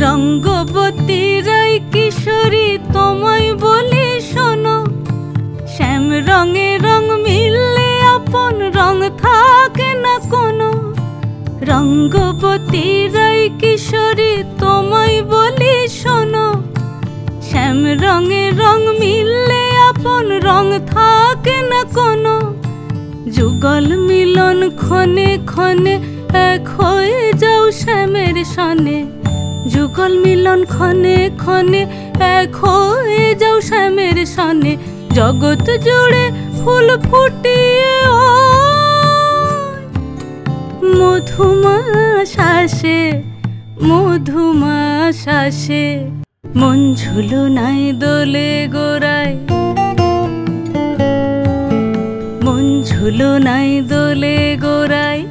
রঙ্গবতী রায় কিশোরী তোমায় বলি শোনো, শ্যাম রঙে রং মিললে আপন রং থাকে না কোনো। রঙ্গবতী রায় কিশোরী তোমায় বলি শোনো, শ্যাম রঙে রং মিললে আপন রং থাকে না কোনো। যুগল মিলন ক্ষণে ক্ষণে এক হয়ে যাও শ্যামের সনে, যুগল মিলন ক্ষণে ক্ষণে এক হয়ে যাও শ্যামের সনে। জগৎ জুড়ে ফুল ফুটিয়ে ও মধুমাস আসে, মধুমাস আসে। মন ঝুলো নাই দোলে গোড়ায়, মন ঝুলো নাই দোলে গোড়ায়।